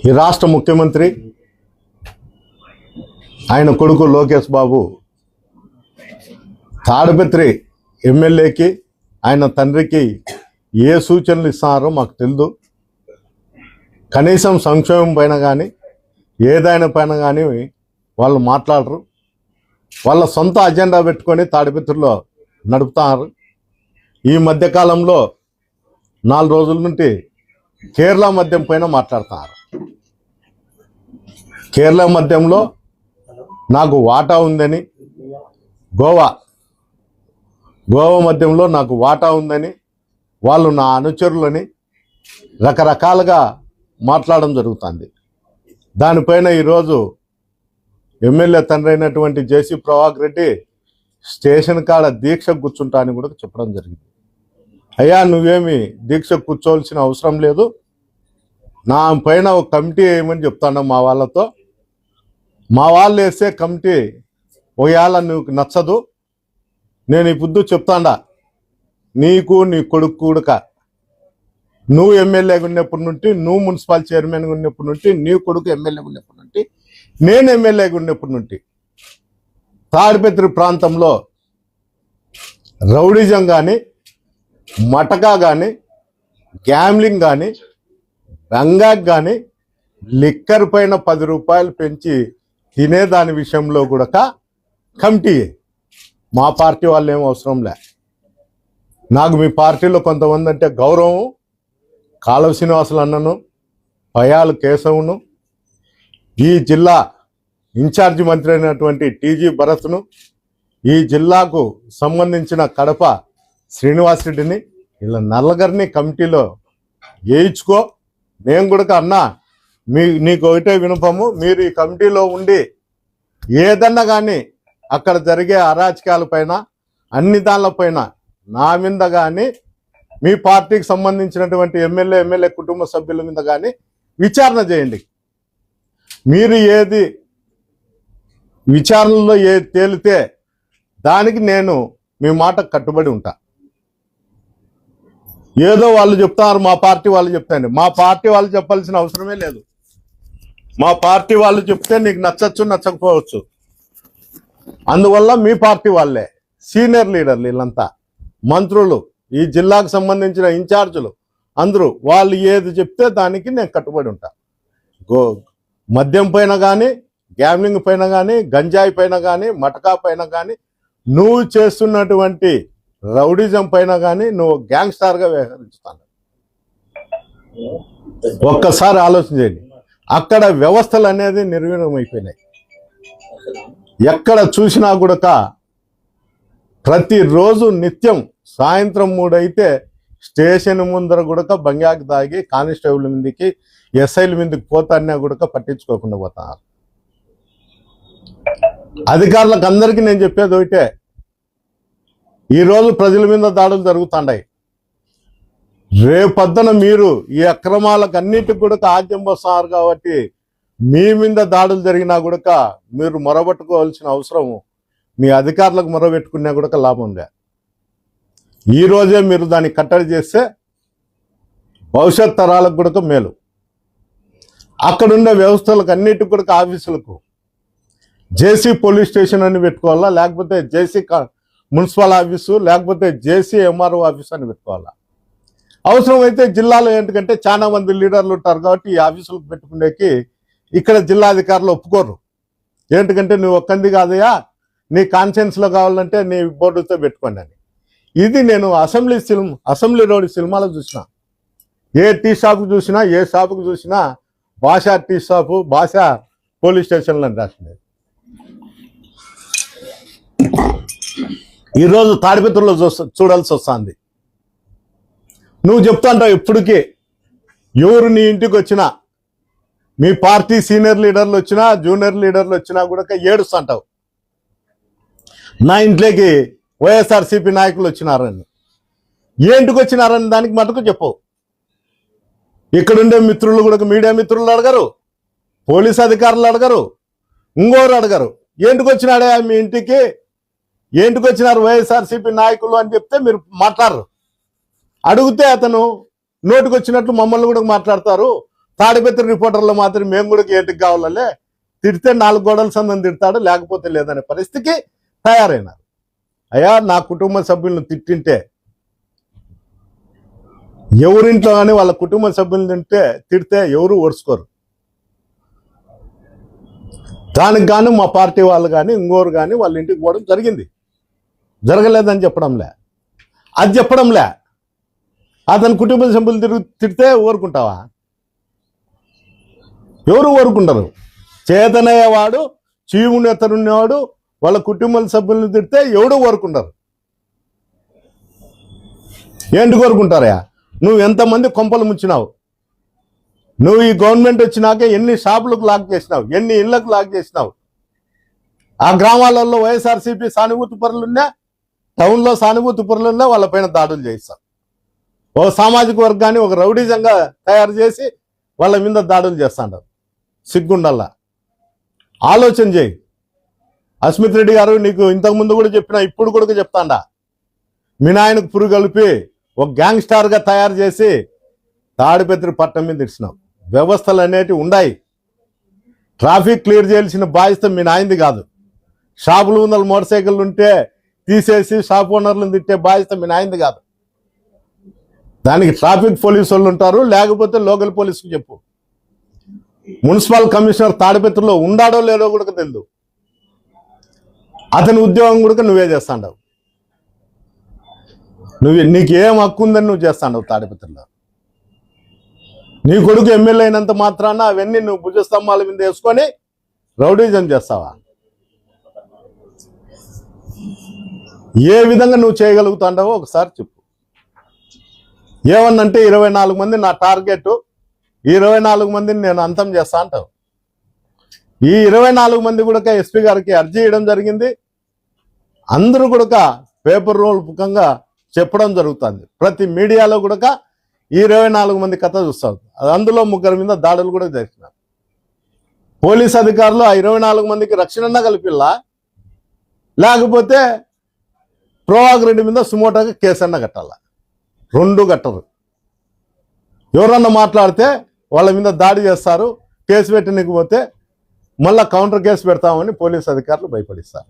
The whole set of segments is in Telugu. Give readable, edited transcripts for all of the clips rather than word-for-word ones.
ఈ రాష్ట్ర ముఖ్యమంత్రి ఆయన కొడుకు లోకేష్ బాబు తాడిపత్రి ఎమ్మెల్యేకి ఆయన తండ్రికి ఏ సూచనలు ఇస్తున్నారో మాకు తెలియదు. కనీసం సంక్షేమం పైన కానీ ఏదైనా పైన కానీ వాళ్ళు మాట్లాడరు. వాళ్ళ సొంత అజెండా పెట్టుకొని తాడిపత్రిలో నడుపుతున్నారు. ఈ మధ్యకాలంలో 4 రోజుల నుండి కేరళ మద్యం పైన మాట్లాడుతున్నారు. కేరళ మద్యంలో నాకు వాటా ఉందని, గోవా మద్యంలో నాకు వాటా ఉందని వాళ్ళు నా అనుచరులని రకరకాలుగా మాట్లాడడం జరుగుతుంది. దానిపైన ఈరోజు ఎమ్మెల్యే తండ్రి అయినటువంటి జేసీ ప్రభాకర్ రెడ్డి స్టేషన్ కాడ దీక్ష కూర్చుంటా అని కూడా చెప్పడం జరిగింది. అయ్యా, నువ్వేమి దీక్ష కూర్చోవలసిన అవసరం లేదు, నా పైన ఒక కమిటీ వేయమని చెప్తాను మా వాళ్ళతో. మా వాళ్ళు వేసే కమిటీ ఒకవేళ నువ్వు నచ్చదు, నేను ఈ పొద్దు చెప్తాడా, నీకు నీ కొడుకు కూడక నువ్వు ఎమ్మెల్యేగా ఉన్నప్పటి నుండి, నువ్వు మున్సిపల్ చైర్మన్గా ఉన్నప్పటి నుండి, నీ కొడుకు ఎమ్మెల్యేగా ఉన్నప్పటి నుండి, నేను ఎమ్మెల్యేగా ఉన్నప్పటి నుండి తాడిపత్రి ప్రాంతంలో రౌడిజం కానీ, మటకా కానీ, గ్యామ్లింగ్ కానీ, బంగాక్ కానీ, లిక్కర్ పైన 10 రూపాయలు పెంచి తినేదాని విషయంలో కూడా కమిటీ. మా పార్టీ వాళ్ళు ఏం అవసరం లే. నాకు మీ పార్టీలో కొంతమంది అంటే గౌరవం. కాళవ శ్రీనివాసులు అన్నను, పయాలు కేశవును, ఈ జిల్లా ఇన్ఛార్జి మంత్రి అయినటువంటి టీజీ భరత్ను, ఈ జిల్లాకు సంబంధించిన కడప శ్రీనివాసరెడ్డిని, ఇలా నల్లగరిని కమిటీలో వేయించుకో. నేను కూడా అన్నా, నీకు ఒకటే వినపము, మీరు ఈ కమిటీలో ఉండి ఏదన్నా కానీ అక్కడ జరిగే అరాచకాల పైన, అన్ని దానిపైన నా మీద కానీ, మీ పార్టీకి సంబంధించినటువంటి ఎమ్మెల్యే కుటుంబ సభ్యుల మీద కానీ విచారణ చేయండి. మీరు ఏది విచారణలో ఏది తేలితే దానికి నేను మీ మాట కట్టుబడి ఉంటా. ఏదో వాళ్ళు చెప్తారు, మా పార్టీ వాళ్ళు చెప్తాను. మా పార్టీ వాళ్ళు చెప్పాల్సిన అవసరమే లేదు. మా పార్టీ వాళ్ళు చెప్తే నీకు నచ్చచ్చు, నచ్చకపోవచ్చు. అందువల్ల మీ పార్టీ వాళ్ళే సీనియర్ లీడర్లు, వీళ్ళంతా మంత్రులు, ఈ జిల్లాకు సంబంధించిన ఇన్ఛార్జులు అందరూ వాళ్ళు ఏది చెప్తే దానికి నేను కట్టుబడి ఉంటా. మద్యం పైన కానీ, గ్యామ్లింగ్ పైన కానీ, గంజాయి పైన కానీ, మటకా పైన కానీ, నువ్వు చేస్తున్నటువంటి రౌడిజం పైన కానీ నువ్వు గ్యాంగ్స్టార్గా వ్యవహరిస్తాను. ఒక్కసారి ఆలోచన చేయండి. అక్కడ వ్యవస్థలు అనేది నిర్వీర్యమైపోయినాయి. ఎక్కడ చూసినా కూడా ప్రతిరోజు నిత్యం సాయంత్రం 3 అయితే స్టేషన్ ముందర కూడా బంగాకి తాగి కానిస్టేబుల్ మీదకి, ఎస్ఐల మీదకి పోతాన్నా కూడా పట్టించుకోకుండా పోతున్నారు. అధికారులకు అందరికీ నేను చెప్పేది ఒకటే, ఈరోజు ప్రజల మీద దాడులు జరుగుతున్నాయి. రేపొద్దున మీరు ఈ అక్రమాలకు అన్నిటికి కూడా ఆద్యం వస్తున్నారు కాబట్టి మీ మీద దాడులు జరిగినా కూడా మీరు మొరబెట్టుకోవాల్సిన అవసరం, మీ అధికారులకు మొరబెట్టుకున్నా కూడా లాభం లే. ఈరోజే మీరు దాన్ని కట్టడి చేస్తే భవిష్యత్ తరాలకు కూడా మేలు. అక్కడుండే వ్యవస్థలకు అన్నిటికి కూడా ఆఫీసులకు జేసీ పోలీస్ స్టేషన్ అని పెట్టుకోవాలా, లేకపోతే జేసీ మున్సిపల్ ఆఫీసు, లేకపోతే జేసీ ఎంఆర్ఓ ఆఫీసు అని పెట్టుకోవాలా. అవసరమైతే జిల్లాలో ఏంటంటే చాలా మంది లీడర్లు ఉంటారు కాబట్టి ఈ ఆఫీసులకు పెట్టుకునేకి ఇక్కడ జిల్లాధికారులు ఒప్పుకోరు. ఏంటంటే నువ్వు ఒక్కంది కాదయా, నీ కాన్షియన్స్లో కావాలంటే నీ బోర్డుతో పెట్టుకోండి అని. ఇది నేను అసెంబ్లీ రోడ్ సినిమాలో చూసిన. ఏ టీ షాప్కి చూసినా, ఏ షాపుకి చూసినా భాషా టీ షాపు, భాషా పోలీస్ స్టేషన్లో అని రాసినది. ఈరోజు తాడిపత్రిలో చూడాల్సి వస్తుంది. నువ్వు చెప్తాంటావు ఎప్పటికీ, ఎవరు నీ ఇంటికి వచ్చినా, మీ పార్టీ సీనియర్ లీడర్లు వచ్చినా, జూనియర్ లీడర్లు వచ్చినా కూడా ఏడుస్తుంటావు. నా ఇంట్లోకి వైఎస్ఆర్సీపీ నాయకులు వచ్చినారని, ఏంటికి వచ్చినారని దానికి మటుకు చెప్పు. ఇక్కడుండే మిత్రులు కూడా, మీడియా మిత్రులు అడగరు, పోలీస్ అధికారులు అడగరు, ఇంకోరు అడగరు. ఏంటికి వచ్చినాడే మీ ఇంటికి, ఏంటికి వచ్చినారు వైఎస్ఆర్సీపీ నాయకులు అని చెప్తే మీరు మాట్లాడరు. అడిగితే అతను నోటికి వచ్చినట్లు మమ్మల్ని కూడా మాట్లాడతారు. తాడిపత్రి రిపోర్టర్లు మాత్రం మేము కూడా ఏటికి కావాలలే, తిడితే 4 గోడల సందని తిడతాడు, లేకపోతే లేదనే పరిస్థితికి తయారైనారు. అయ్యా, నా కుటుంబ సభ్యులను తిట్టింటే, ఎవరింట్లో కానీ వాళ్ళ కుటుంబ సభ్యులను తిడితే ఎవరు ఓర్చుకోరు. దానికి గాను మా పార్టీ వాళ్ళు కానీ ఇంకోరు కానీ వాళ్ళ ఇంటికి పోవడం జరిగింది. జరగలేదని చెప్పడంలే, అది చెప్పడంలే. అతని కుటుంబ సభ్యులు తిడితే ఊరుకుంటావా? ఎవరు ఊరుకుంటారు? చేతనయ్యేవాడు, చీమునెత్తనున్నవాడు వాళ్ళ కుటుంబ సభ్యులను తిడితే ఎవడు ఊరుకుంటారు? ఏంటి కోరుకుంటారా? నువ్వు ఎంతమంది కొంపలు ముంచినావు? నువ్వు ఈ గవర్నమెంట్ వచ్చినాక ఎన్ని షాపులకు లాక్ చేసినావు, ఎన్ని ఇళ్లకు లాక్ చేసినావు? ఆ గ్రామాలలో వైఎస్ఆర్సీపీ సానుభూతి పరులున్నా, టౌన్లో సానుభూతి పరులున్నా వాళ్ళపైన దాడులు చేయిస్తావు. ఒక సామాజిక వర్గాన్ని ఒక రౌడీజంగా తయారు చేసి వాళ్ళ మీద దాడులు చేస్తాండారు. సిగ్గుండల్లా, ఆలోచన చేయి. అస్మిత్ రెడ్డి గారు, నీకు ఇంతకుముందు కూడా చెప్పినా, ఇప్పుడు కూడా చెప్తాండా, మీ నాయనకు పురుగు కలిపి ఒక గ్యాంగ్ స్టార్గా తయారు చేసి తాడిపత్రి పట్టణం మీద ఇచ్చినావు. వ్యవస్థలు అనేటివి ఉన్నాయి. ట్రాఫిక్ క్లియర్ చేయాల్సిన బాధ్యత మీ నాయనది కాదు. షాపులు ముందర మోటార్ సైకిళ్ళు ఉంటే తీసేసి షాప్ ఓనర్లను తిట్టే బాధ్యత మీ నాయనది కాదు. దానికి ట్రాఫిక్ పోలీసు వాళ్ళు ఉంటారు, లేకపోతే లోకల్ పోలీసుకు చెప్పు. మున్సిపల్ కమిషనర్ తాడిపత్రిలో ఉండాడో లేదో కూడా తెలియదు. అతని ఉద్యోగం కూడా నువ్వే చేస్తాండవు. నీకేం హక్కు ఉందని నువ్వు చేస్తాండవు తాడిపత్రిలో. నీ కొడుకు ఎమ్మెల్యే అయినంత మాత్రాన అవన్నీ నువ్వు భుజస్తంభాల మీద వేసుకొని రౌడీజం చేస్తావా? ఏ విధంగా నువ్వు చేయగలుగుతాండవో ఒకసారి చెప్పు. ఏమన్నంటే 24 మంది నా టార్గెట్, 24 మందిని నేను అంతం చేస్తా అంటావు. ఈ 24 మంది కూడా ఎస్పీ గారికి అర్జీ ఇవ్వడం జరిగింది. అందరూ కూడా పేపర్ రోల్ ముఖంగా చెప్పడం జరుగుతుంది. ప్రతి మీడియాలో కూడా ఈ 24 మంది కథ చూస్తారు. అందులో 3 మీద దాడులు కూడా జరిగినారు. పోలీస్ అధికారులు ఆ 24 మందికి రక్షణ కల్పిల్లా, లేకపోతే ప్రభాకర్ రెడ్డి మీద సుమోటోగా కేసు అన్న కట్టాల. 2 కట్టరు. ఎవరన్నా మాట్లాడితే వాళ్ళ మీద దాడి చేస్తారు. కేసు పెట్టనికపోతే మళ్ళీ కౌంటర్ కేసు పెడతామని పోలీస్ అధికారులు భయపడిస్తారు.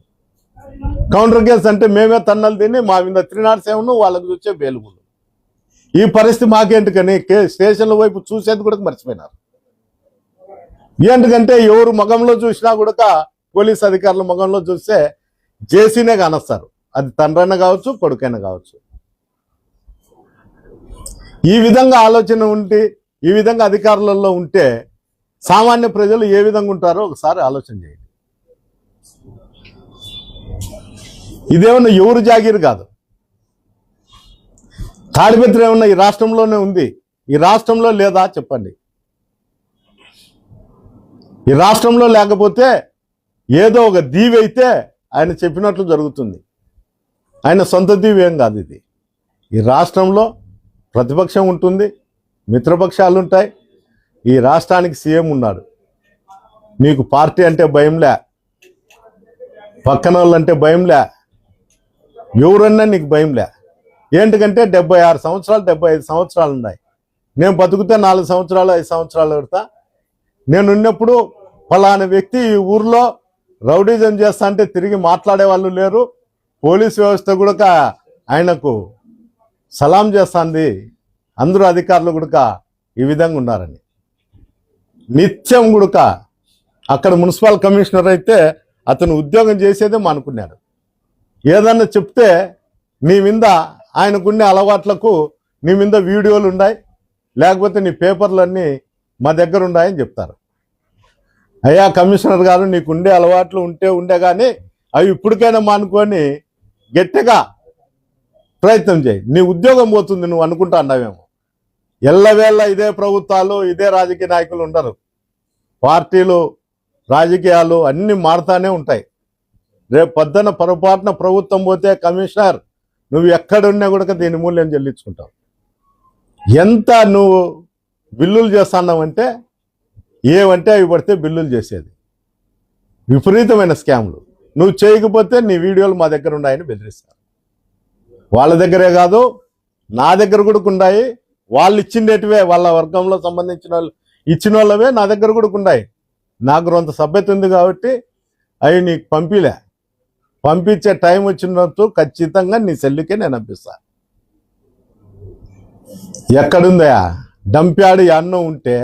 కౌంటర్ కేసు అంటే మేమే తన్నలు తిని మా మీద 307 వాళ్ళకు చూసే బెయిల్బుల్. ఈ పరిస్థితి మాకేంటికని స్టేషన్ల వైపు చూసేది కూడా మర్చిపోయినారు. ఏంటికంటే ఎవరు మగంలో చూసినా కూడా పోలీస్ అధికారుల మగంలో చూస్తే జేసీనే కానొస్తారు. అది తండ్రైనా కావచ్చు, కొడుకైనా కావచ్చు. ఈ విధంగా ఆలోచన ఉంటే, ఈ విధంగా అధికారులలో ఉంటే సామాన్య ప్రజలు ఏ విధంగా ఉంటారో ఒకసారి ఆలోచన చేయండి. ఇదేమన్నా ఎవరు జాగీరు కాదు. తాడిపత్రి ఏమన్నా ఈ రాష్ట్రంలోనే ఉంది? ఈ రాష్ట్రంలో లేదా చెప్పండి. ఈ రాష్ట్రంలో లేకపోతే ఏదో ఒక దీవి అయితే ఆయన చెప్పినట్లు జరుగుతుంది. ఆయన సొంత దీవి ఏం కాదు ఇది. ఈ రాష్ట్రంలో ప్రతిపక్షం ఉంటుంది, మిత్రపక్షాలు ఉంటాయి. ఈ రాష్ట్రానికి సీఎం ఉన్నాడు. నీకు పార్టీ అంటే భయంలే, పక్కన వాళ్ళంటే భయంలే, ఎవరన్నా నీకు భయంలే. ఏంటికంటే 76 సంవత్సరాలు 75 సంవత్సరాలు ఉన్నాయి. నేను బతుకుతే 4 సంవత్సరాలు 5 సంవత్సరాలు పెడతా. నేను ఉన్నప్పుడు ఫలానా వ్యక్తి ఈ ఊర్లో రౌడీజం చేస్తా అంటే తిరిగి మాట్లాడే వాళ్ళు లేరు. పోలీస్ వ్యవస్థ కూడా ఆయనకు సలాం చేస్తుంది. అందరూ అధికారులు కూడా ఈ విధంగా ఉన్నారని నిత్యం కూడా అక్కడ మున్సిపల్ కమిషనర్ అయితే అతను ఉద్యోగం చేసేదే మానుకున్నాడు. ఏదన్నా చెప్తే నీ మీద ఆయనకున్న అలవాట్లకు నీ మీద వీడియోలు ఉన్నాయి, లేకపోతే నీ పేపర్లన్నీ మా దగ్గర ఉన్నాయని చెప్తారు. అయ్యా కమిషనర్ గారు, నీకు ఉండే అలవాట్లు ఉండే కానీ అవి ఇప్పటికైనా మానుకొని గట్టిగా ప్రయత్నం చేయి. నీ ఉద్యోగం పోతుంది నువ్వు అనుకుంటా అన్నావేమో. ఎల్లవేళ ఇదే ప్రభుత్వాలు, ఇదే రాజకీయ నాయకులు ఉండరు. పార్టీలు, రాజకీయాలు అన్నీ మారుతానే ఉంటాయి. రేపు పొద్దున పొరపాటున ప్రభుత్వం పోతే కమిషనర్ నువ్వు ఎక్కడున్నా కూడా దీని మూల్యం చెల్లించుకుంటావు. ఎంత నువ్వు బిల్లులు చేస్తున్నావంటే ఏమంటే అవి పడితే బిల్లులు చేసేది. విపరీతమైన స్కామ్లు. నువ్వు చేయకపోతే నీ వీడియోలు మా దగ్గర ఉన్నాయని బెదిరిస్తారు. వాళ్ళ దగ్గరే కాదు, నా దగ్గర కూడా ఉన్నాయి. వాళ్ళు ఇచ్చిండేటివే, వాళ్ళ వర్గంలో సంబంధించిన వాళ్ళు ఇచ్చిన వాళ్ళవే నా దగ్గర కూడా ఉన్నాయి. నాకు కొంత సభ్యత ఉంది కాబట్టి అవి నీకు పంపించే టైం వచ్చినట్టు ఖచ్చితంగా నీ సెల్లుకే నేను పంపిస్తా. ఎక్కడుందా డంప్యార్డ్ అన్నం ఉంటే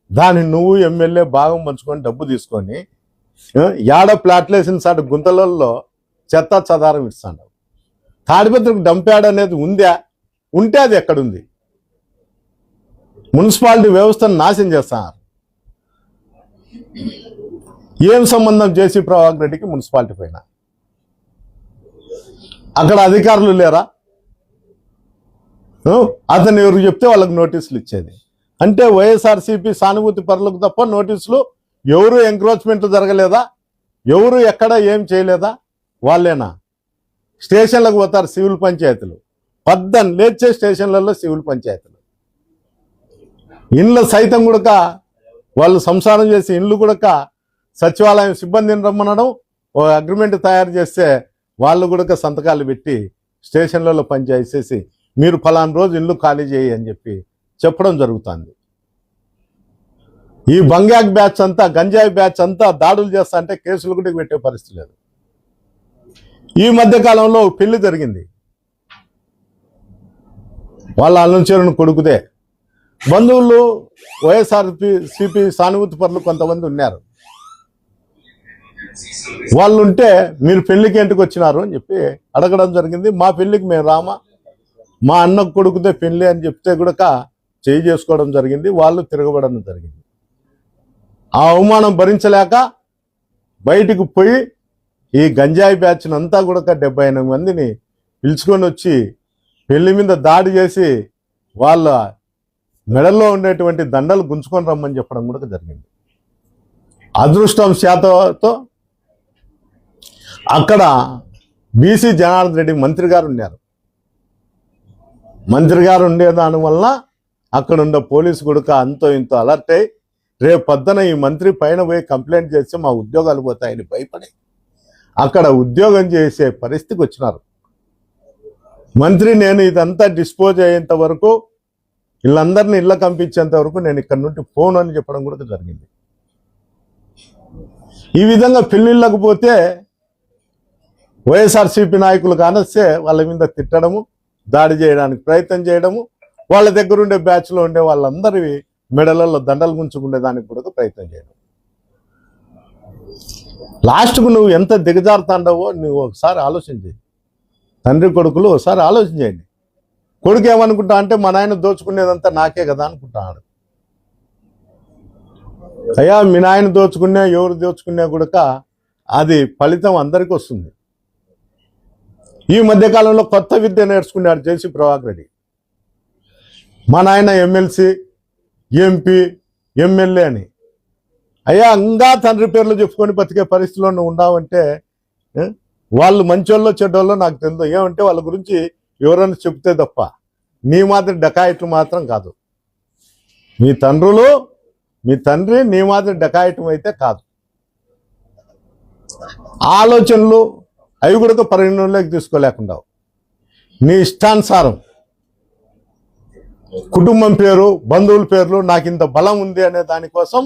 దాన్ని నువ్వు ఎమ్మెల్యే భాగం పంచుకొని డబ్బు తీసుకొని యాడ ప్లాట్లు వేసిన సాటి గుంతలలో చెత్త చదారం ఇస్తాను. తాడిపత్రికి డంప్యార్డ్ అనేది ఉంటే అది ఎక్కడుంది? మున్సిపాలిటీ వ్యవస్థను నాశనం చేస్తున్నారు. ఏం సంబంధం జేసీ ప్రభాకర్ రెడ్డికి మున్సిపాలిటీ పైన? అక్కడ అధికారులు లేరా? అతను ఎవరు చెప్తే వాళ్ళకి నోటీసులు ఇచ్చేది. అంటే వైఎస్ఆర్సీపీ సానుభూతి పరులకు తప్ప నోటీసులు ఎవరు ఎంక్రోచ్మెంట్ జరగలేదా? ఎవరు ఎక్కడ ఏం చేయలేదా? వాళ్ళేనా? స్టేషన్లకు పోతారు సివిల్ పంచాయతీలు, పద్దన్ లేచే స్టేషన్లలో సివిల్ పంచాయతీలు. ఇండ్ల సైతం కూడా వాళ్ళు సంసారం చేసి ఇండ్లు కూడా సచివాలయం సిబ్బందిని రమ్మనడం, ఓ అగ్రిమెంట్ తయారు చేస్తే వాళ్ళు కూడా సంతకాలు పెట్టి స్టేషన్లలో పనిచేసేసి మీరు ఫలానా రోజు ఇల్లు ఖాళీ చేయి అని చెప్పి చెప్పడం జరుగుతుంది. ఈ బంగాక్ బ్యాచ్ అంతా, గంజాయి బ్యాచ్ అంతా దాడులు చేస్తా అంటే కేసులు కూడా పెట్టే పరిస్థితి లేదు. ఈ మధ్య కాలంలో పెళ్లి జరిగింది, వాళ్ళ అనుచరుని కొడుకుదే. బంధువులు వైఎస్ఆర్సీపీ సానుభూతి పరులు కొంతమంది ఉన్నారు. వాళ్ళు ఉంటే మీరు పెళ్లికి ఎందుకు వచ్చినారు అని చెప్పి అడగడం జరిగింది. మా పెళ్లికి మేము రామా, మా అన్న కొడుకుదే పెళ్లి అని చెప్తే కూడా చేయి చేసుకోవడం జరిగింది. వాళ్ళు తిరగబడడం జరిగింది. ఆ అవమానం భరించలేక బయటికి పోయి ఈ గంజాయి బ్యాచ్ని అంతా కూడా 78 మందిని పిలుచుకొని వచ్చి పెళ్లి మీద దాడి చేసి వాళ్ళ మెడల్లో ఉండేటువంటి దండలు గుంజుకొని రమ్మని చెప్పడం కూడా జరిగింది. అదృష్టం శాతంతో అక్కడ బీసీ జనార్దన్ రెడ్డి మంత్రి గారు ఉన్నారు. మంత్రి గారు ఉండే దానివల్ల అక్కడ ఉన్న పోలీసు కూడా అంతో ఇంతో అలర్ట్ అయ్యి రేపు పొద్దున ఈ మంత్రి పైన పోయి కంప్లైంట్ చేస్తే మా ఉద్యోగాలు పోతాయని భయపడి అక్కడ ఉద్యోగం చేసే పరిస్థితికి వచ్చినారు. మంత్రి నేను ఇదంతా డిస్పోజ్ అయ్యేంత వరకు, వీళ్ళందరినీ ఇళ్ళ పంపించేంత వరకు నేను ఇక్కడ నుండి ఫోన్ అని చెప్పడం కూడా జరిగింది. ఈ విధంగా పెళ్లిళ్ళకు పోతే వైఎస్ఆర్సీపీ నాయకులు కానొస్తే వాళ్ళ మీద తిట్టడము, దాడి చేయడానికి ప్రయత్నం చేయడము, వాళ్ళ దగ్గర ఉండే బ్యాచ్లో ఉండే వాళ్ళందరి మెడలలో దండలు గుంచుకునే దానికి కూడా ప్రయత్నం చేయడం. లాస్ట్కు నువ్వు ఎంత దిగజారుతాండవో నువ్వు ఒకసారి ఆలోచించి, తండ్రి కొడుకులు ఒకసారి ఆలోచించండి. కొడుకు ఏమనుకుంటా అంటే మా నాయన దోచుకునేదంతా నాకే కదా అనుకుంటాడు. అయ్యా మీ నాయన దోచుకున్నా ఎవరు దోచుకున్నా కూడా అది ఫలితం అందరికీ వస్తుంది. ఈ మధ్యకాలంలో కొత్త విద్య నేర్చుకున్నాడు జేసీ ప్రభాకర్ రెడ్డి. మా నాయన ఎమ్మెల్సీ, ఎంపీ, ఎమ్మెల్యే అని. అయ్యా ఇంకా తండ్రి పేర్లు చెప్పుకొని బతికే పరిస్థితిలో నువ్వు ఉన్నావంటే వాళ్ళు మంచోళ్ళో చెడ్డోళ్ళో నాకు తెలియదు. ఏమంటే వాళ్ళ గురించి ఎవరైనా చెప్తే తప్ప నీ మాదిరి డకాయిట్లు మాత్రం కాదు. మీ తండ్రి నీ మాదిరి డకాయిటం అయితే కాదు. ఆలోచనలు అవి కూడా పరిగణలోకి తీసుకోలేకుండా నీ ఇష్టానుసారం కుటుంబం పేరు, బంధువుల పేర్లు నాకు ఇంత బలం ఉంది అనే దానికోసం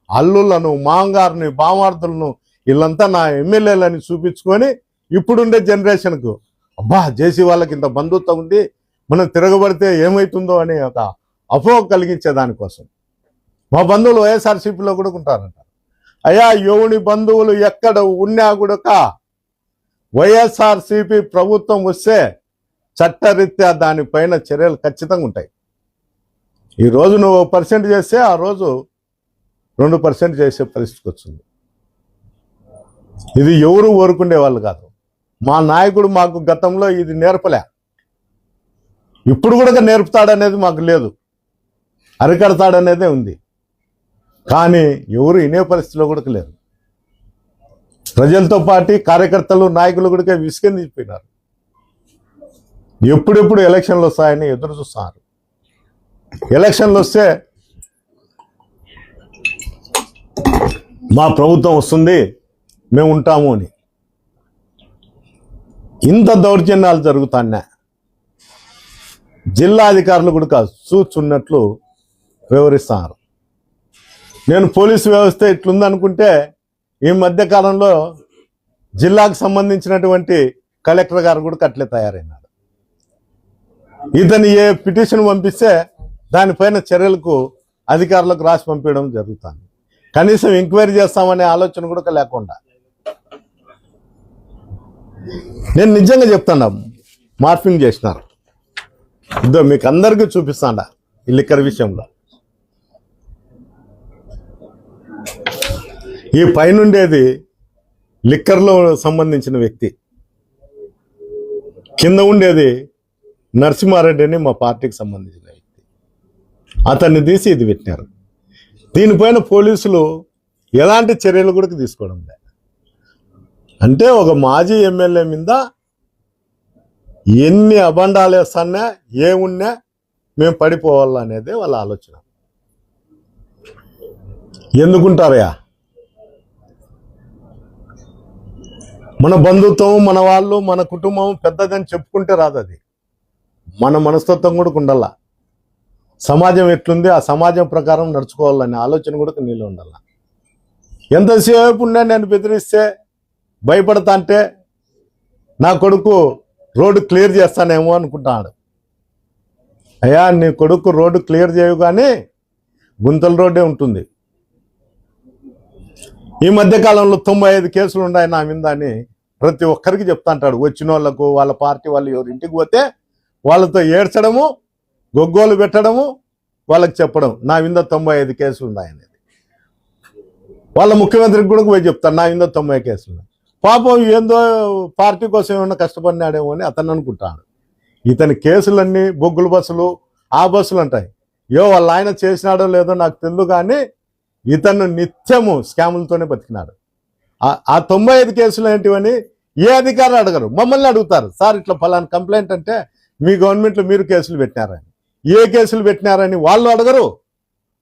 అల్లులను, మాంగారుని, బామార్దులను వీళ్ళంతా నా ఎమ్మెల్యేలని చూపించుకొని ఇప్పుడుండే జనరేషన్కు అబ్బా జేసీ వాళ్ళకి ఇంత బంధుత్వం ఉంది, మనం తిరగబడితే ఏమవుతుందో అనే ఒక అపోహ కలిగించే దానికోసం మా బంధువులు వైఎస్ఆర్సీపీలో కూడా ఉంటారంట. అయ్యా ఎవని బంధువులు ఎక్కడ ఉన్నా కూడా వైఎస్ఆర్సీపీ ప్రభుత్వం వస్తే చట్టరీత్యా దానిపైన చర్యలు ఖచ్చితంగా ఉంటాయి. ఈరోజు నువ్వు 1% చేస్తే ఆ రోజు 2% చేసే పరిస్థితికి వచ్చింది. ఇది ఎవరు కోరుకునే వాళ్ళు కాదు. మా నాయకుడు మాకు గతంలో ఇది నేర్పలే, ఇప్పుడు కూడా నేర్పుతాడనేది మాకు లేదు, అరికడతాడనేదే ఉంది. కానీ ఎవరు వినే పరిస్థితిలో కూడా లేరు. ప్రజలతో పాటు కార్యకర్తలు, నాయకులు కూడా విసిగెందిపోయినారు. ఎప్పుడెప్పుడు ఎలక్షన్లు వస్తాయని ఎదురు చూస్తున్నారు. ఎలక్షన్లు వస్తే మా ప్రభుత్వం వస్తుంది, మేము ఉంటాము అని ఇంత దౌర్జన్యాలు జరుగుతాన్నా జిల్లా అధికారులు కూడా చూచున్నట్లు వివరిస్తున్నారు. నేను పోలీసు వ్యవస్థ ఇట్లుందనుకుంటే ఈ మధ్య కాలంలో జిల్లాకు సంబంధించినటువంటి కలెక్టర్ గారు కూడా అట్లే తయారైనాడు. ఇతను ఏ పిటిషన్ పంపిస్తే దానిపైన చర్యలకు అధికారులకు రాసి పంపించడం జరుగుతుంది. కనీసం ఎంక్వైరీ చేస్తామనే ఆలోచన కూడా లేకుండా. నేను నిజంగా చెప్తాను, మార్ఫింగ్ చేసినారు. ఇదో మీకు అందరికీ చూపిస్తాడా ఈ లిక్కర్ విషయంలో. ఈ పైనుండేది లిక్కర్లో సంబంధించిన వ్యక్తి, కింద ఉండేది నరసింహారెడ్డి అని మా పార్టీకి సంబంధించిన వ్యక్తి. అతన్ని తీసి ఇది పెట్టినారు. దీనిపైన పోలీసులు ఎలాంటి చర్యలు కూడా తీసుకోవడం లేదు. అంటే ఒక మాజీ ఎమ్మెల్యే మీద ఎన్ని అబండాలు వేస్తానా ఏమున్నా మేము పడిపోవాలనేదే వాళ్ళ ఆలోచన. ఎందుకుంటారయా? మన బంధుత్వం, మన వాళ్ళు, మన కుటుంబం పెద్దదని చెప్పుకుంటే రాదు. అది మన మనస్తత్వం కూడా ఉండాల. సమాజం ఎట్లుంది ఆ సమాజం ప్రకారం నడుచుకోవాలనే ఆలోచన కూడా నీళ్ళు ఉండాల. ఎంతసేపు ఉన్నా నేను బెదిరిస్తే భయపడతా అంటే నా కొడుకు రోడ్డు క్లియర్ చేస్తానేమో అనుకుంటాడు. అయ్యా, నీ కొడుకు రోడ్డు క్లియర్ చేయవు కానీ గుంతల రోడ్డే ఉంటుంది. ఈ మధ్యకాలంలో 95 కేసులు ఉన్నాయి నా మీద అని ప్రతి ఒక్కరికి చెప్తా అంటాడు. వచ్చిన వాళ్ళకు, వాళ్ళ పార్టీ వాళ్ళు ఎవరు ఇంటికి పోతే వాళ్ళతో ఏడ్చడము, గొగ్గోలు పెట్టడము, వాళ్ళకి చెప్పడం నా మీద 95 కేసులు ఉన్నాయనేది. వాళ్ళ ముఖ్యమంత్రికి కూడా పోయి చెప్తాను నా మీద 90 కేసులు ఉన్నాయి. పాపం ఏందో పార్టీ కోసం ఏమన్నా కష్టపడినాడేమో అని అతను అనుకుంటాడు. ఇతని కేసులన్నీ బొగ్గుల బస్సులు, ఆ బస్సులు అంటాయి. వాళ్ళ ఆయన చేసినాడో లేదో నాకు తెలియదు కానీ ఇతను నిత్యము స్కాములతోనే బతికినాడు. ఆ 95 కేసులు ఏంటివని ఏ అధికారులు అడగరు, మమ్మల్ని అడుగుతారు. సార్ ఇట్లా ఫలానా కంప్లైంట్ అంటే మీ గవర్నమెంట్లో మీరు కేసులు పెట్టినారని. ఏ కేసులు పెట్టినారని వాళ్ళు అడగరు.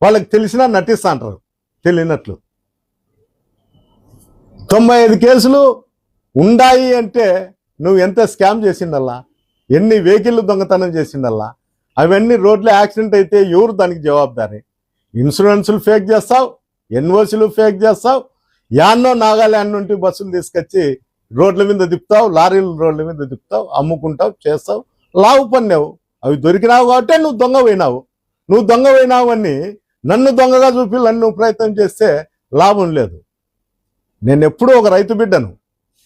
వాళ్ళకి తెలిసినా నటిస్తా అంటారు తెలియనట్లు. 95 కేసులు ఉండాయి అంటే నువ్వు ఎంత స్కామ్ చేసిండల్లా, ఎన్ని వెహికల్ దొంగతనం చేసిండల్లా, అవన్నీ రోడ్లో యాక్సిడెంట్ అయితే ఎవరు దానికి జవాబుదారి? ఇన్సూరెన్సులు ఫేక్ చేస్తావు, ఎన్ఓసీలు ఫేక్ చేస్తావు, యాన్నో నాగాల్యాండ్ నుండి బస్సులు తీసుకొచ్చి రోడ్ల మీద తిప్పుతావు, లారీలు రోడ్ల మీద తిప్పుతావు, అమ్ముకుంటావు, చేస్తావు, లావు పన్నావు. అవి దొరికినావు కాబట్టి నువ్వు దొంగ పోయినావు. నువ్వు దొంగ పోయినావు అని నన్ను దొంగగా చూపి నన్ను ప్రయత్నం చేస్తే లాభం లేదు. నేను ఎప్పుడూ ఒక రైతు బిడ్డను.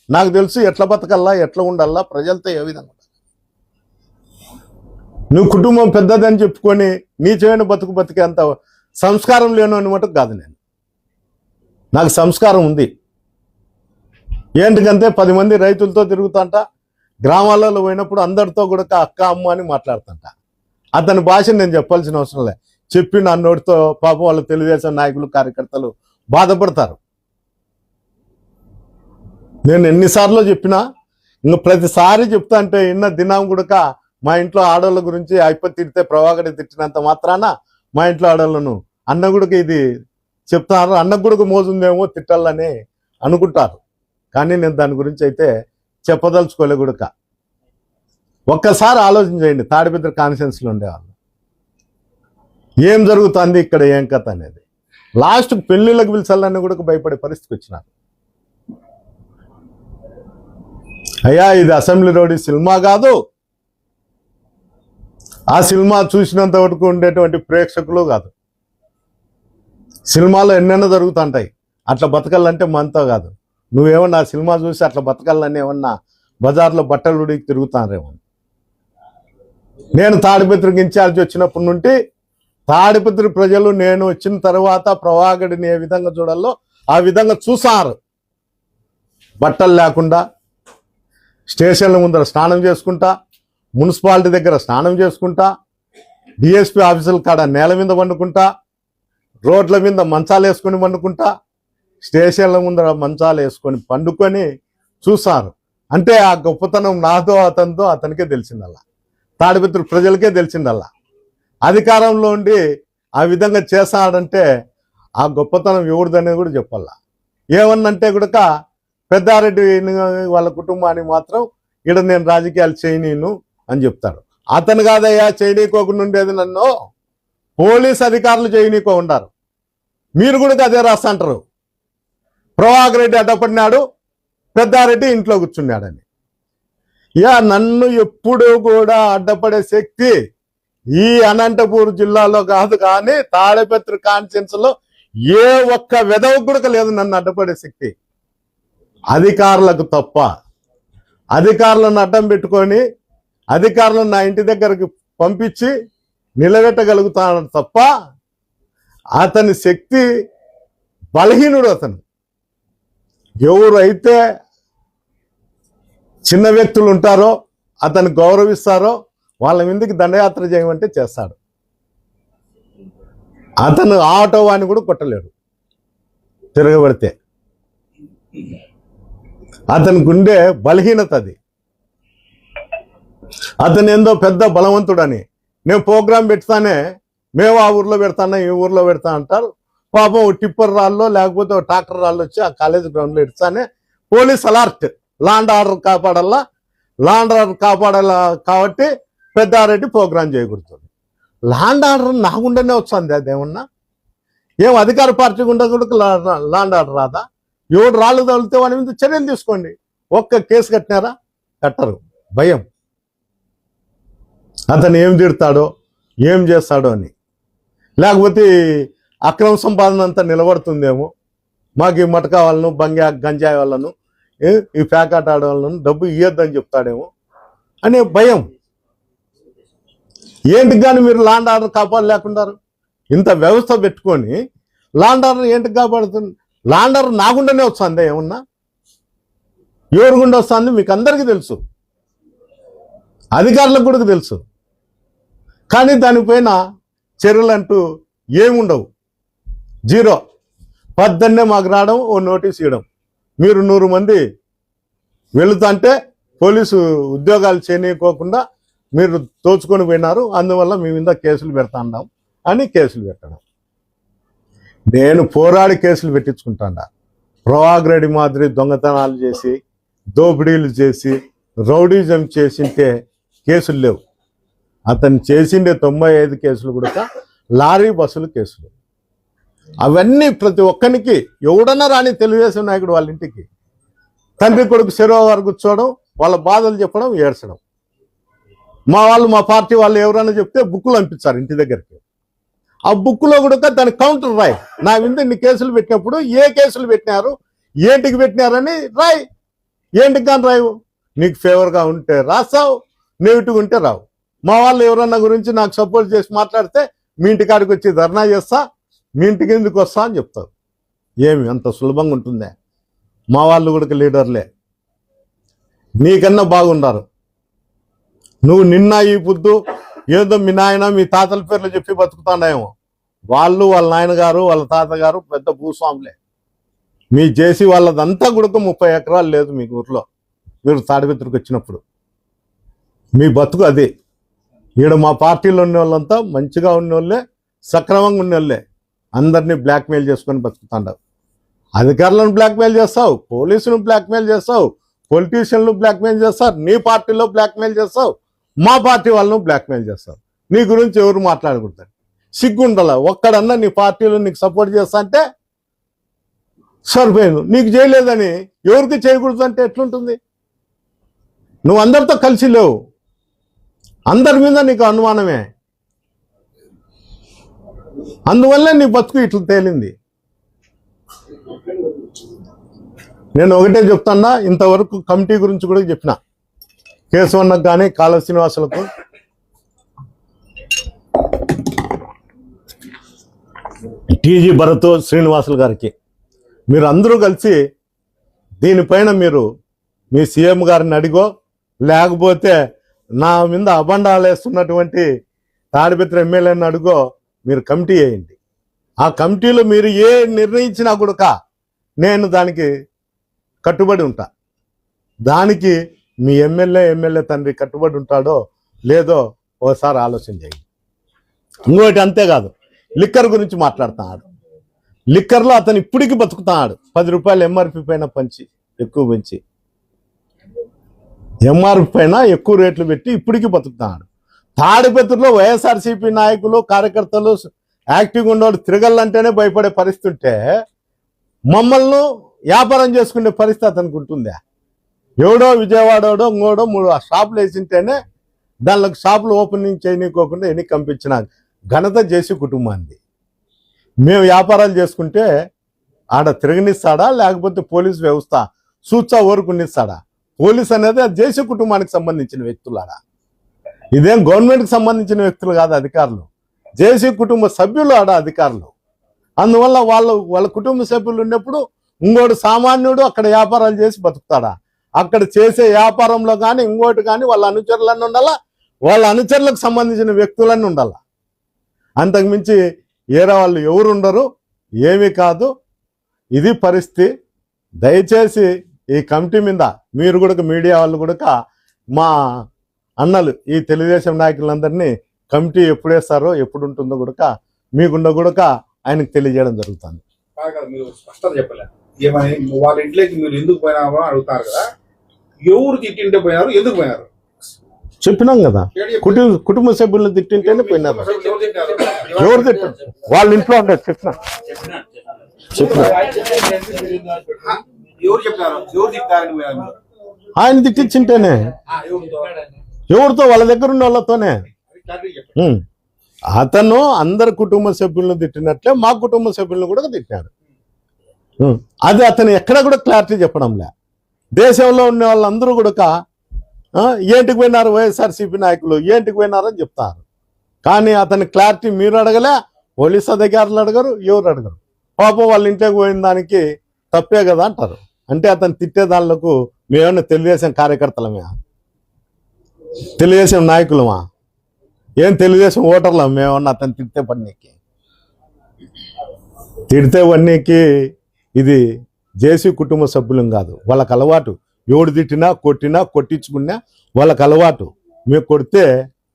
నాకు తెలుసు ఎట్లా బతకల్లా, ఎట్లా ఉండాలా, ప్రజలతో ఏ విధంగా. నువ్వు కుటుంబం పెద్దదని చెప్పుకొని నీచమైన బతుకు బతికే అంత సంస్కారం లేను అని మటుకు కాదు. నాకు సంస్కారం ఉంది. ఏంటికంటే 10 మంది రైతులతో తిరుగుతాంట, గ్రామాలలో పోయినప్పుడు అందరితో కూడా అక్క అమ్మ అని మాట్లాడుతుంట. అతని భాషను నేను చెప్పాల్సిన అవసరం లే. చెప్పి నా నోటితో పాపం వాళ్ళు తెలుగుదేశం నాయకులు, కార్యకర్తలు బాధపడతారు. నేను ఎన్నిసార్లు చెప్పినా ఇంకా ప్రతిసారి చెప్తా అంటే ఇన్న దినం కూడా మా ఇంట్లో ఆడవాళ్ళ గురించి అయిపోయి తిడితే ప్రభాకర్ తిట్టినంత మాత్రాన మా ఇంట్లో ఆడవాళ్ళను అన్న గుడికి ఇది చెప్తారు, అన్న గుడికి మోజుందేమో తిట్టాలని అనుకుంటారు. కానీ నేను దాని గురించి అయితే చెప్పదలుచుకోలే గుడక. ఒక్కసారి ఆలోచన చేయండి, తాడిపత్రి కాన్స్టిట్యున్సీలో ఉండేవాళ్ళు ఏం జరుగుతుంది ఇక్కడ, ఏం కథ అనేది. లాస్ట్ పెళ్లిళ్ళకి పిలిచాలని కూడా భయపడే పరిస్థితికి వచ్చినారు. అయ్యా, ఇది అసెంబ్లీ రోడ్ సినిమా కాదు. ఆ సినిమా చూసినంత వరకు ఉండేటువంటి ప్రేక్షకులు కాదు. సినిమాలో ఎన్నెన్నో జరుగుతుంటాయి. అట్లా బతకాలంటే మనతో కాదు. నువ్వేమన్నా ఆ సినిమా చూసి అట్లా బతకాలని ఏమన్నా బజార్లో బట్టలు ఉడికి తిరుగుతారేమో. నేను తాడిపత్రికి ఇన్ఛార్జ్ వచ్చినప్పటి నుండి తాడిపత్రి ప్రజలు నేను వచ్చిన తర్వాత ప్రభాకర్ని ఏ విధంగా చూడాలో ఆ విధంగా చూసారు. బట్టలు లేకుండా స్టేషన్ల ముందర స్నానం చేసుకుంటా, మున్సిపాలిటీ దగ్గర స్నానం చేసుకుంటా, డిఎస్పీ ఆఫీసుల కాడ నేల మీద వండుకుంటా, రోడ్ల మీద మంచాలు వేసుకొని వండుకుంటా, స్టేషన్ల ముందర మంచాలు వేసుకొని పండుకొని చూసారు. అంటే ఆ గొప్పతనం నాదో అతనితో అతనికే తెలిసిందల్లా, తాడిపత్రి ప్రజలకే తెలిసిందల్లా. అధికారంలో ఉండి ఆ విధంగా చేస్తాడంటే ఆ గొప్పతనం ఎవరిదనేది కూడా చెప్పాలా. ఏమన్నంటే కూడా పెద్దారెడ్డి వాళ్ళ కుటుంబానికి మాత్రం ఇక్కడ నేను రాజకీయాలు చేయనీను అని చెప్తాడు. అతను కాదయ్యా చేయనీకోకుండా ఉండేది, నన్ను పోలీస్ అధికారులు చేయనీకో ఉండారు. మీరు కూడా అదే రాస్తుంటారు. ప్రభాకర్ రెడ్డి అడ్డపడినాడు, పెద్దారెడ్డి ఇంట్లో కూర్చున్నాడని. నన్ను ఎప్పుడూ కూడా అడ్డపడే శక్తి ఈ అనంతపూర్ జిల్లాలో కాదు, కానీ తాడిపత్రి కాన్స్టిట్యున్సీ లో ఏ ఒక్క వెధవ కూడా లేదు నన్ను అడ్డపడే శక్తి. అధికారులకు తప్ప. అధికారులను అడ్డం పెట్టుకొని అధికారులను నా ఇంటి దగ్గరకు పంపించి నిలబెట్టగలుగుతాను తప్ప అతని శక్తి బలహీనుడు. అతను ఎవరైతే చిన్న వ్యక్తులు ఉంటారో, అతను గౌరవిస్తారో వాళ్ళ మీదకి దండయాత్ర చేయమంటే చేస్తాడు. అతను ఆటో వాడిని కూడా కొట్టలేడు తిరగబడితే. అతనికి ఉండే బలహీనత అది. అతను ఏందో పెద్ద బలవంతుడని, నేను ప్రోగ్రాం పెడతానే, మేము ఆ ఊర్లో పెడతాను ఈ ఊర్లో పెడతా అంటారు. పాపం ఓ టిప్పర్ రాళ్ళు లేకపోతే ఓ ట్రాక్టర్ రాళ్ళు వచ్చి ఆ కాలేజ్ గ్రౌండ్లో ఇడతానే పోలీస్ అలర్ట్, లాండ్ ఆర్డర్ కాపాడాలా, లాండ్ ఆర్డర్ కాపాడాలా కాబట్టి పెద్దారెడ్డి ప్రోగ్రాం చేయకూడదు. లాండ్ ఆర్డర్ నాకుండానే వస్తుంది. అదేమన్నా ఏం అధికార పార్టీ గుండా కూడా లాండ్ ఆర్డర్ రాదా? ఎవడు రాళ్ళు తగిలితే వాడి మీద చర్యలు తీసుకోండి. ఒక్క కేసు కట్టినారా? కట్టరు. భయం. అతను ఏం తిడతాడో ఏం చేస్తాడో అని. లేకపోతే అక్రమ సంపాదన అంతా నిలబడుతుందేమో, మాకు ఈ మటకా వాళ్ళను గంజాయి వాళ్ళను ఈ ప్యాకాట ఆడే వాళ్ళను డబ్బు ఇవ్వద్దని చెప్తాడేమో అనే భయం. ఏంటికి కానీ మీరు లాండ్ ఆర్డర్ కాపాడలేకున్నారు? ఇంత వ్యవస్థ పెట్టుకొని లాండ్ ఆర్డర్ ఏంటికి కాపాడుతుంది? లాండ్ ఆర్డర్ నాగుండానే వస్తుంది. ఏమన్నా ఎవరి గుండా వస్తుంది మీకు అందరికీ తెలుసు, అధికారులకు కూడా తెలుసు. కానీ దానిపైన చర్యలు అంటూ ఏముండవు. జీరో. పొద్దున్నే మాకు రావడం, ఓ నోటీస్ ఇవ్వడం, మీరు 100 మంది వెళుతుంటే పోలీసు ఉద్యోగాలు చేయనీయకోకుండా మీరు తోచుకొని పోయినారు, అందువల్ల మీ మీద కేసులు పెడతాండాం అని కేసులు పెట్టడం. నేను పోరాడి కేసులు పెట్టించుకుంటాడా. ప్రభాకర్ రెడ్డి మాదిరి దొంగతనాలు చేసి, దోపిడీలు చేసి, రౌడీజం చేసింటే కేసులు లేవు. అతను చేసిండే 95 కేసులు కూడా లారీ బస్సులు కేసులు. అవన్నీ ప్రతి ఒక్కరికి ఎవడన్నా రాని తెలుగుదేశం నాయకుడు వాళ్ళ ఇంటికి తండ్రి కొడుకు చెరువు వారు కూర్చోవడం, వాళ్ళ బాధలు చెప్పడం, ఏడ్చడం. మా పార్టీ వాళ్ళు ఎవరైనా చెప్తే బుక్కులు పంపించారు ఇంటి దగ్గరికి. ఆ బుక్లో కూడా దాని కౌంటర్ రాయి. నా మీద ఇన్ని కేసులు పెట్టినప్పుడు ఏ కేసులు పెట్టినారు, ఏంటికి పెట్టినారని రాయి. ఏంటికి కానీ రాయవు. నీకు ఫేవర్గా ఉంటే రాస్తావు, నెగిటివ్గా ఉంటే రావు. మా వాళ్ళు ఎవరన్నా గురించి నాకు సపోర్ట్ చేసి మాట్లాడితే మీ ఇంటికాడికి వచ్చి ధర్నా చేస్తా, మీ ఇంటికి ఎందుకు వస్తా అని చెప్తావు. ఏమి అంత సులభంగా ఉంటుందే? మా వాళ్ళు కూడా లీడర్లే, నీకన్నా బాగున్నారు. నువ్వు నిన్న ఈ పొద్దు ఏదో మీ నాయన మీ తాతల పేర్లు చెప్పి బతుకుతానేమో. వాళ్ళు వాళ్ళ నాయనగారు వాళ్ళ తాతగారు పెద్ద భూస్వాములే. మీ చేసి వాళ్ళదంతా కూడా 30 ఎకరాలు లేదు మీకు ఊర్లో. మీరు తాడిపత్రికి వచ్చినప్పుడు మీ బతుకు అదే. ఈడ మా పార్టీలో ఉన్న వాళ్ళంతా మంచిగా ఉన్నోళ్ళే, సక్రమంగా ఉన్నోళ్ళే. అందరినీ బ్లాక్మెయిల్ చేసుకొని బతుకుతాండారు. అధికారులను బ్లాక్మెయిల్ చేస్తావు, పోలీసులను బ్లాక్మెయిల్ చేస్తావు, పొలిటీషియన్లు బ్లాక్మెయిల్ చేస్తారు, నీ పార్టీలో బ్లాక్మెయిల్ చేస్తావు, మా పార్టీ వాళ్ళను బ్లాక్మెయిల్ చేస్తారు. నీ గురించి ఎవరు మాట్లాడకూడదు. సిగ్గుండాల. ఒక్కడన్నా నీ పార్టీలో నీకు సపోర్ట్ చేస్తా అంటే సరిపోయింది. నీకు చేయలేదని ఎవరికి చేయకూడదు అంటే ఎట్లుంటుంది? నువ్వు అందరితో కలిసి లేవు, అందరి మీద నీకు అనుమానమే. అందువల్లే నీ బతుకు ఇట్లా తేలింది. నేను ఒకటే చెప్తాన్నా, ఇంతవరకు కమిటీ గురించి కూడా చెప్పిన. కేశవన్నకు కానీ కాళ శ్రీనివాసులకు టీజీ భరత్ శ్రీనివాసులు గారికి మీరు అందరూ కలిసి దీనిపైన మీరు మీ సీఎం గారిని అడిగో, లేకపోతే నా మీద అబండాలు వేస్తున్నటువంటి తాడిపత్రి ఎమ్మెల్యేని అడుగో, మీరు కమిటీ వేయండి. ఆ కమిటీలో మీరు ఏ నిర్ణయించినా కూడా నేను దానికి కట్టుబడి ఉంటా. దానికి మీ ఎమ్మెల్యే తండ్రి కట్టుబడి ఉంటాడో లేదో ఓసారి ఆలోచన చేయండి. ఇంకోటి అంతేకాదు, లిక్కర్ గురించి మాట్లాడుతున్నాడు. లిక్కర్లో అతను ఇప్పటికీ బతుకుతున్నాడు. 10 రూపాయలు ఎంఆర్పి పైన ఎక్కువ పెంచి ఎంఆర్పి పైన ఎక్కువ రేట్లు పెట్టి ఇప్పటికీ బతుకుతున్నాడు. తాడిపత్రిలో వైఎస్ఆర్సీపీ నాయకులు కార్యకర్తలు యాక్టివ్గా ఉన్నవాడు తిరగలంటేనే భయపడే పరిస్థితి ఉంటే మమ్మల్ని వ్యాపారం చేసుకునే పరిస్థితి అతనికి ఉంటుందా? ఎవడో విజయవాడోడో ఇంకోడో 3 షాపులు వేసింటేనే దానిలోకి షాపులు ఓపెనింగ్ చేయనీకోకుండా ఎన్ని పంపించిన ఘనత చేసి కుటుంబాన్ని. మేము వ్యాపారాలు చేసుకుంటే ఆడ తిరగనిస్తాడా లేకపోతే పోలీస్ వ్యవస్థ సూచా ఊరుకునిస్తాడా? పోలీస్ అనేది అది చేసే కుటుంబానికి సంబంధించిన వ్యక్తులు. ఆడ ఇదేం గవర్నమెంట్కి సంబంధించిన వ్యక్తులు కాదు అధికారులు, జేసీ కుటుంబ సభ్యులు ఆడ అధికారులు. అందువల్ల వాళ్ళ కుటుంబ సభ్యులు ఉన్నప్పుడు ఇంకోటి సామాన్యుడు అక్కడ వ్యాపారాలు చేసి బతుకుతాడా? అక్కడ చేసే వ్యాపారంలో కానీ ఇంకోటి కానీ వాళ్ళ అనుచరులన్నీ ఉండాలా, వాళ్ళ అనుచరులకు సంబంధించిన వ్యక్తులన్నీ ఉండాలా. అంతకుమించి ఏరే వాళ్ళు ఎవరు ఉండరు, ఏమీ కాదు. ఇది పరిస్థితి. దయచేసి ఈ కమిటీ మీద మీరు కూడా మీడియా వాళ్ళు కూడా మా అన్నలు ఈ తెలుగుదేశం నాయకులందరినీ కమిటీ ఎప్పుడు వేస్తారో ఎప్పుడు ఉంటుందో కూడా మీకుండా కూడా ఆయనకు తెలియజేయడం జరుగుతుంది. మీరు స్పష్టత చెప్పలేదు. ఏమని వాళ్ళ ఇంట్లోకి మీరు ఎందుకు పోయినామో అడుగుతారు కదా, ఎవరు తిట్టింటే పోయినారు, ఎందుకు పోయినారు చెప్పినాం కదా. కుటుంబ సభ్యులను తిట్టింటేనే పోయినారు. ఎవరు తిట్టారు? వాళ్ళ ఇంట్లో ఉండదు. చెప్పిన ఎవరు చెప్పినారు? ఎవరు తిట్టారని ఆయన తిట్టించింటేనే ఎవరితో? వాళ్ళ దగ్గర ఉన్న వాళ్ళతోనే. అతను అందరు కుటుంబ సభ్యులను తిట్టినట్లే మా కుటుంబ సభ్యులను కూడా తిట్టారు. అది అతను ఎక్కడ కూడా క్లారిటీ చెప్పడంలే. దేశంలో ఉన్న వాళ్ళందరూ కూడా ఏంటికి పోయినారు వైఎస్ఆర్సీపీ నాయకులు, ఏంటికి పోయినారని చెప్తారు. కానీ అతని క్లారిటీ మీరు అడగలే, పోలీస్ అధికారులు అడగరు, ఎవరు అడగరు. పాపం వాళ్ళ ఇంట్లోకి పోయిన దానికి తప్పే కదా అంటారు. అంటే అతను తిట్టే దానిలకు మేమన్నా తెలుగుదేశం కార్యకర్తలమే, తెలుగుదేశం నాయకులమా, ఏం తెలుగుదేశం ఓటర్లు మేమన్నా అతను తిడితే పన్నీకి ఇది జేసీ కుటుంబ సభ్యులం కాదు. వాళ్ళకి అలవాటు. ఎవడు తిట్టినా కొట్టినా కొట్టించుకున్నా వాళ్ళకి అలవాటు. మేము కొడితే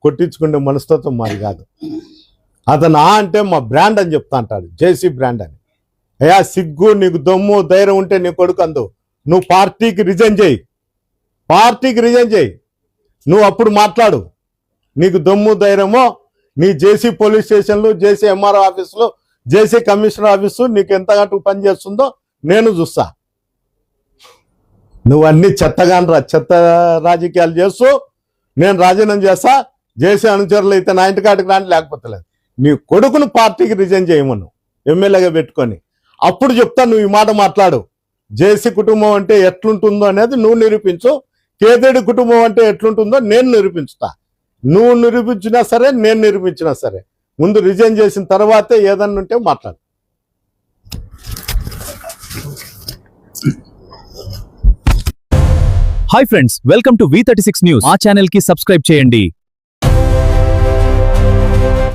కొట్టించుకునే మనస్తత్వం మాది కాదు. అతను అంటే మా బ్రాండ్ అని చెప్తా అంటాడు, జేసీ బ్రాండ్ అని. అయ్యా సిగ్గు నీకు దమ్ము ధైర్యం ఉంటే నీ కొడుకు అందు నువ్వు పార్టీకి రిజైన్ చేయి, నువ్వు అప్పుడు మాట్లాడు. నీకు దమ్ము ధైర్యమో నీ జేసీ పోలీస్ స్టేషన్లు, జేసీ ఎంఆర్ఓ ఆఫీసులు, జేసీ కమిషనర్ ఆఫీసు నీకు ఎంతగా పనిచేస్తుందో నేను చూస్తా. నువ్వు అన్ని చెత్త రాజకీయాలు చేస్తూ నేను రాజీనామా చేస్తా, జేసీ అనుచరులు అయితే నా ఇంటికాటికి రాని, లేకపోతే లేదు. నీ కొడుకును పార్టీకి రిజైన్ చేయమను ఎమ్మెల్యేగా పెట్టుకొని. అప్పుడు చెప్తా నువ్వు ఈ మాట మాట్లాడు. జేసీ కుటుంబం అంటే ఎట్లుంటుందో అనేది నువ్వు నిరూపించు, కేదేడి కుటుంబం అంటే ఎట్లుంటుందో నేను నిరూపించుతా. నువ్వు నిరూపించినా సరే, నేను నిరూపించినా సరే, ముందు రిజైన్ చేసిన తర్వాతే ఏదన్నా ఉంటే మాట్లాడు. Hi friends, welcome to V36 news. మా ఛానల్ కి సబ్స్క్రైబ్ చేయండి.